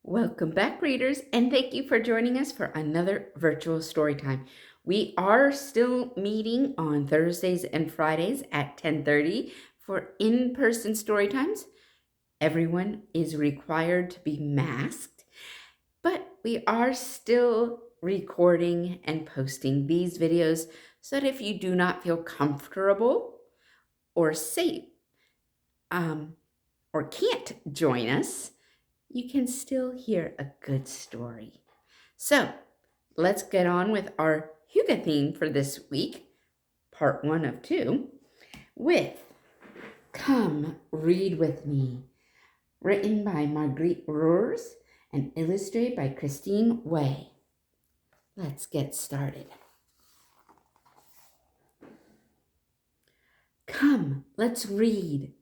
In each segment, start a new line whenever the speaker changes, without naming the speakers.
Welcome back, readers, and thank you for joining us for another virtual story time. We are still meeting on Thursdays and Fridays at 10:30 for in-person story times. Everyone is required to be masked, but we are still recording and posting these videos so that if you do not feel comfortable or safe or can't join us, you can still hear a good story. So let's get on with our Huga theme for this week, part 1 of 2, with Come Read With Me, written by Margriet Ruurs and illustrated by Christine Way. Let's get started. Come, let's read.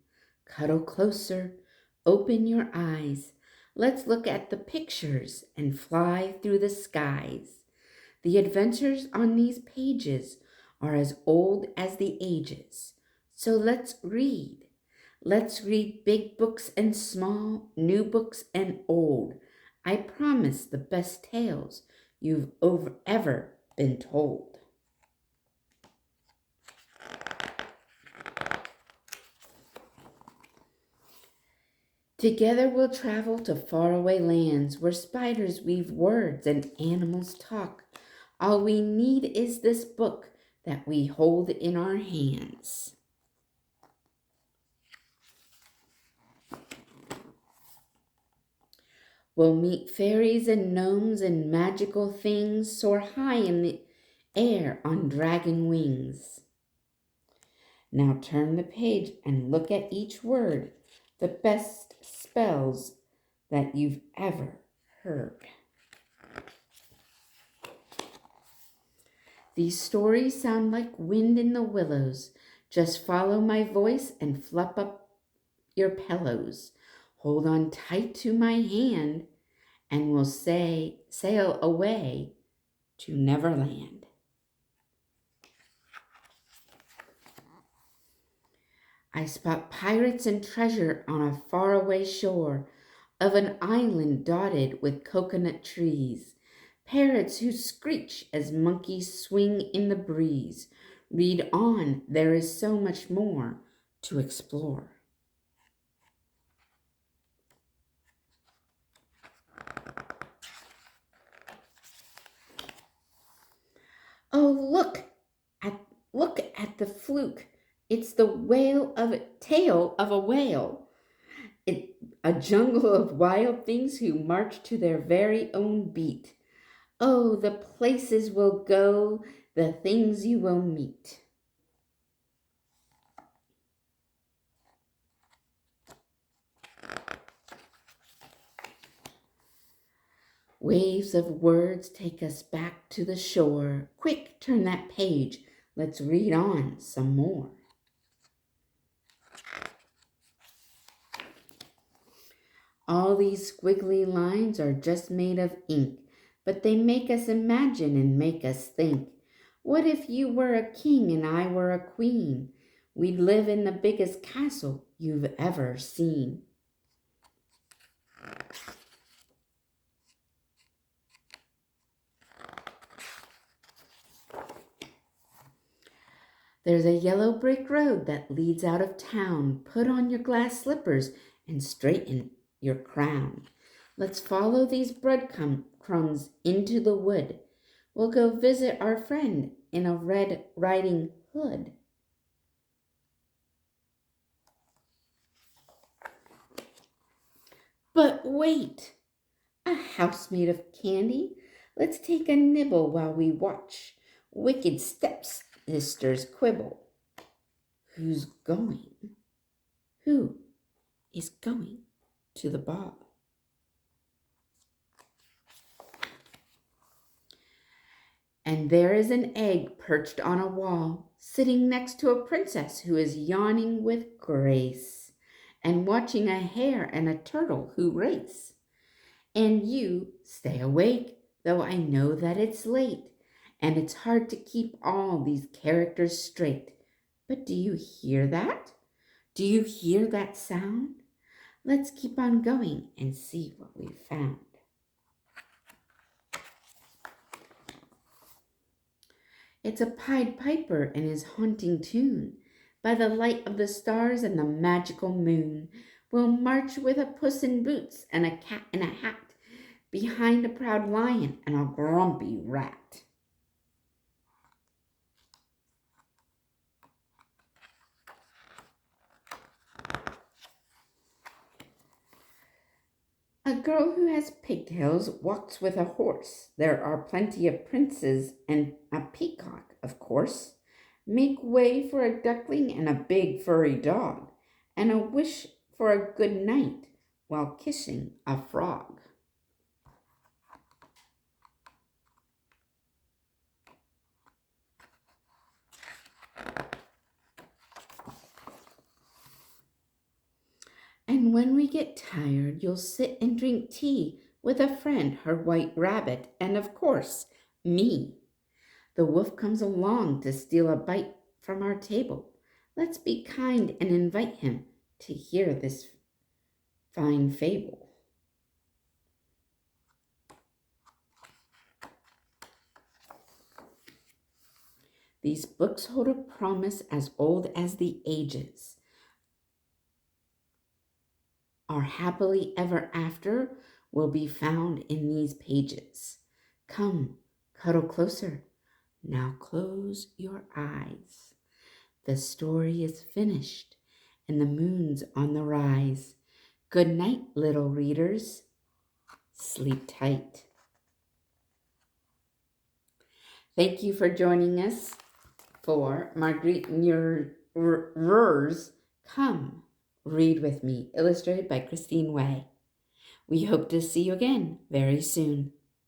Cuddle closer, open your eyes. Let's look at the pictures and fly through the skies. The adventures on these pages are as old as the ages. So let's read. Let's read big books and small, new books and old. I promise the best tales you've ever been told. Together we'll travel to faraway lands where spiders weave words and animals talk. All we need is this book that we hold in our hands. We'll meet fairies and gnomes and magical things, soar high in the air on dragon wings. Now turn the page and look at each word, the best spells that you've ever heard. These stories sound like wind in the willows. Just follow my voice and fluff up your pillows. Hold on tight to my hand and we'll sail away to Neverland. I spot pirates and treasure on a faraway shore of an island dotted with coconut trees. Parrots who screech as monkeys swing in the breeze. Read on, there is so much more to explore. Oh, look at the fluke. It's the tail of a whale. A jungle of wild things who march to their very own beat. Oh, the places we'll go, the things you will meet. Waves of words take us back to the shore. Quick, turn that page. Let's read on some more. All these squiggly lines are just made of ink, but they make us imagine and make us think. What if you were a king and I were a queen? We'd live in the biggest castle you've ever seen. There's a yellow brick road that leads out of town. Put on your glass slippers and straighten your crown. Let's follow these breadcrumbs into the wood. We'll go visit our friend in a Red Riding Hood. But wait, a house made of candy? Let's take a nibble while we watch wicked stepsisters quibble. Who is going to the ball? And there is an egg perched on a wall, sitting next to a princess who is yawning with grace and watching a hare and a turtle who race. And you stay awake, though I know that it's late, and it's hard to keep all these characters straight. But do you hear that? Do you hear that sound? Let's keep on going and see what we've found. It's a Pied Piper and his haunting tune. By the light of the stars and the magical moon, we'll march with a puss in boots and a cat in a hat, behind a proud lion and a grumpy rat. A girl who has pigtails walks with a horse. There are plenty of princes and a peacock, of course. Make way for a duckling and a big furry dog, and a wish for a good night while kissing a frog. And when we get tired, you'll sit and drink tea with a friend, her white rabbit, and of course, me. The wolf comes along to steal a bite from our table. Let's be kind and invite him to hear this fine fable. These books hold a promise as old as the ages. Our happily ever after will be found in these pages. Come, cuddle closer. Now close your eyes. The story is finished and the moon's on the rise. Good night, little readers. Sleep tight. Thank you for joining us for Margriet Ruurs' Come, Read With Me, illustrated by Christine Way. We hope to see you again very soon.